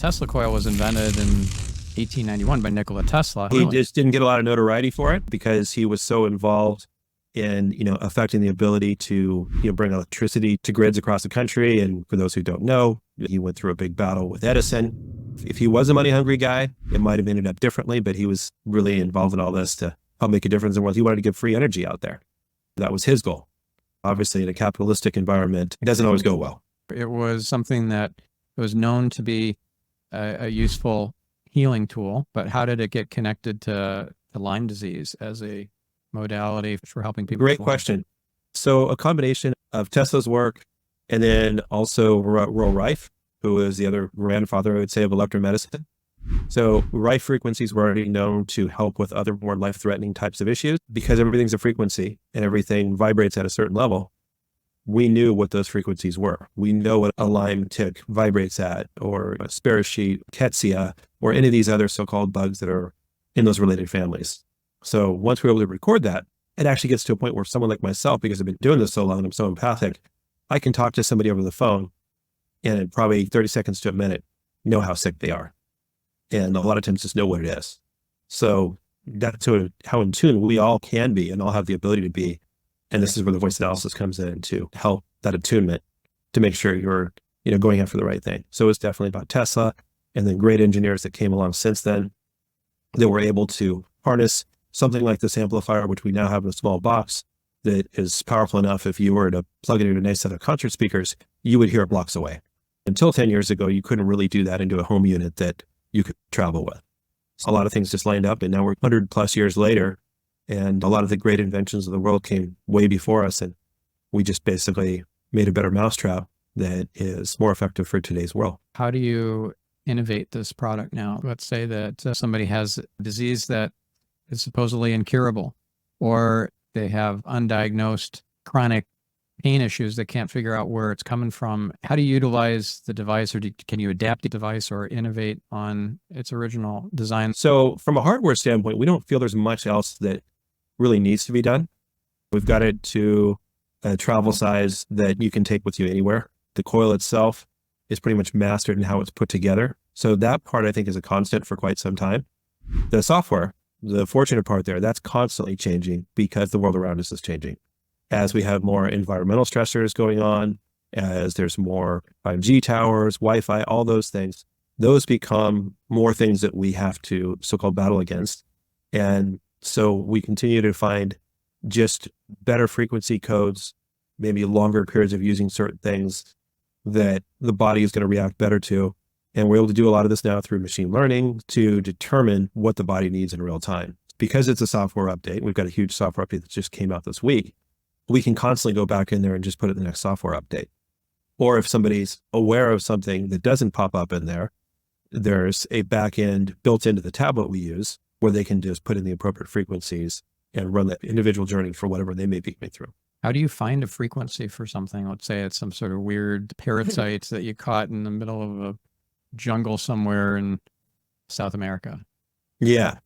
Tesla coil was invented in 1891 by Nikola Tesla. He just didn't get a lot of notoriety for it because he was so involved in, affecting the ability to, bring electricity to grids across the country. And for those who don't know, he went through a big battle with Edison. If he was a money hungry guy, it might have ended up differently, but he was really involved in all this to help make a difference in the world. He wanted to give free energy out there. That was his goal. Obviously, in a capitalistic environment, it doesn't always go well. It was something that was known to be a useful healing tool, but how did it get connected to Lyme disease as a modality for helping people? Great question. So a combination of Tesla's work and then also Royal Rife, who is the other grandfather, I would say, of electromedicine. So Rife frequencies were already known to help with other more life-threatening types of issues because everything's a frequency and everything vibrates at a certain level. We knew what those frequencies were. We know what a Lyme tick vibrates at, or a sparrow-sheet, Ketsia, or any of these other so-called bugs that are in those related families. So once we were able to record that, it actually gets to a point where someone like myself, because I've been doing this so long and I'm so empathic, I can talk to somebody over the phone and in probably 30 seconds to a minute, know how sick they are. And a lot of times just know what it is. So that's how in tune we all can be and all have the ability to be. And this is where the voice analysis comes in to help that attunement to make sure you're, going after the right thing. So it's definitely about Tesla and then great engineers that came along since then that were able to harness something like this amplifier, which we now have in a small box that is powerful enough. If you were to plug it into a nice set of concert speakers, you would hear it blocks away. Until 10 years ago, you couldn't really do that into a home unit that you could travel with. A lot of things just lined up, and now we're 100 plus years later. And a lot of the great inventions of the world came way before us. And we just basically made a better mousetrap that is more effective for today's world. How do you innovate this product now? Let's say that somebody has a disease that is supposedly incurable, or they have undiagnosed chronic pain issues that can't figure out where it's coming from. How do you utilize the device, or can you adapt the device or innovate on its original design? So from a hardware standpoint, we don't feel there's much else that really needs to be done. We've got it to a travel size that you can take with you anywhere. The coil itself is pretty much mastered in how it's put together. So that part I think is a constant for quite some time. The software, the fortunate part there, that's constantly changing because the world around us is changing. As we have more environmental stressors going on, as there's more 5G towers, Wi-Fi, all those things, those become more things that we have to so-called battle against. And so we continue to find just better frequency codes, maybe longer periods of using certain things that the body is going to react better to. And we're able to do a lot of this now through machine learning to determine what the body needs in real time. Because it's a software update, we've got a huge software update that just came out this week. We can constantly go back in there and just put it in the next software update. Or if somebody's aware of something that doesn't pop up in there, there's a back end built into the tablet we use where they can just put in the appropriate frequencies and run that individual journey for whatever they may be going through. How do you find a frequency for something? Let's say it's some sort of weird parasite that you caught in the middle of a jungle somewhere in South America. Yeah.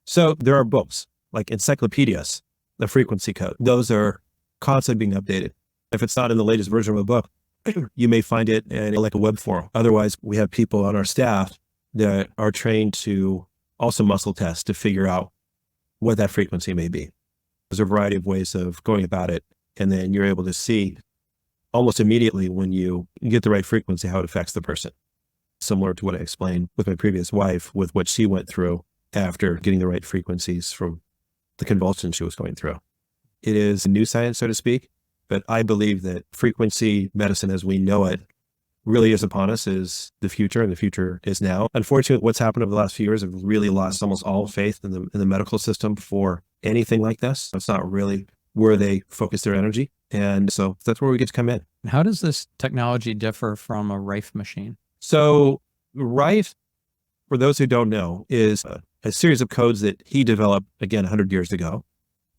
So there are books like encyclopedias, the frequency code. Those are constantly being updated. If it's not in the latest version of a book, you may find it in like a web forum. Otherwise, we have people on our staff that are trained to also muscle test to figure out what that frequency may be. There's a variety of ways of going about it. And then you're able to see almost immediately when you get the right frequency, how it affects the person. Similar to what I explained with my previous wife, with what she went through after getting the right frequencies from the convulsions she was going through. It is a new science, so to speak, but I believe that frequency medicine as we know it really is upon us, is the future, and the future is now. Unfortunately, what's happened over the last few years, I've really lost almost all faith in the medical system for anything like this. It's not really where they focus their energy. And so that's where we get to come in. How does this technology differ from a Rife machine? So Rife, for those who don't know, is a series of codes that he developed, again, 100 years ago.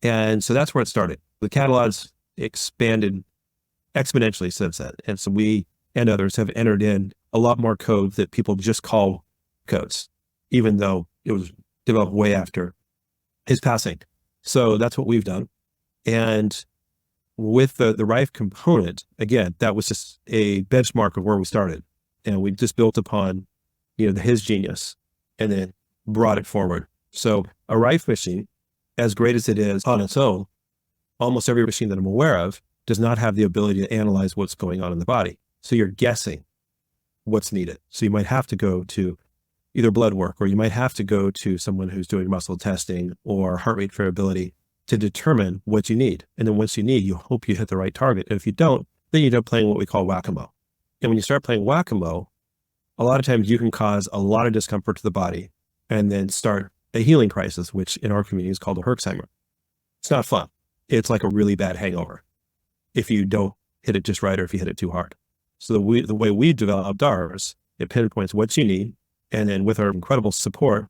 And so that's where it started. The catalog's expanded exponentially since then. And so we and others have entered in a lot more code that people just call codes, even though it was developed way after his passing. So that's what we've done. And with the Rife component, again, that was just a benchmark of where we started. And we just built upon his genius, and then brought it forward. So a Rife machine, as great as it is on its own, almost every machine that I'm aware of does not have the ability to analyze what's going on in the body. So you're guessing what's needed. So you might have to go to either blood work, or you might have to go to someone who's doing muscle testing or heart rate variability to determine what you need. And then once you need, you hope you hit the right target. And if you don't, then you end up playing what we call whack-a-mole. And when you start playing whack-a-mole, a lot of times you can cause a lot of discomfort to the body and then start a healing crisis, which in our community is called a Herxheimer. It's not fun. It's like a really bad hangover if you don't hit it just right, or if you hit it too hard. So the way we developed ours, it pinpoints what you need. And then with our incredible support,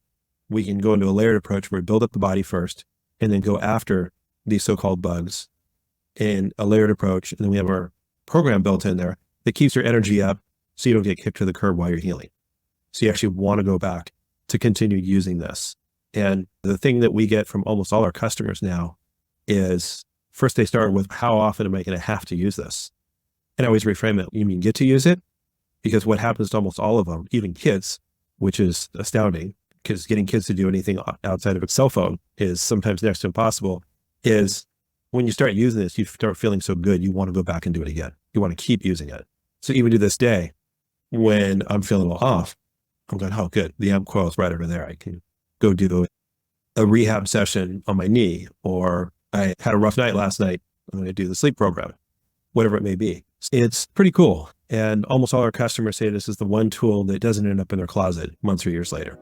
we can go into a layered approach where we build up the body first and then go after these so-called bugs in a layered approach. And then we have our program built in there that keeps your energy up so you don't get kicked to the curb while you're healing. So you actually want to go back to continue using this. And the thing that we get from almost all our customers now is, first they start with, how often am I going to have to use this? And I always reframe it. You mean get to use it? Because what happens to almost all of them, even kids, which is astounding, because getting kids to do anything outside of a cell phone is sometimes next to impossible, is when you start using this, you start feeling so good, you want to go back and do it again. You want to keep using it. So even to this day, when I'm feeling a little off, I'm going, oh, good. The amp coil is right over there. I can go do a rehab session on my knee, or I had a rough night last night. I'm going to do the sleep program, whatever it may be. It's pretty cool. And almost all our customers say this is the one tool that doesn't end up in their closet months or years later.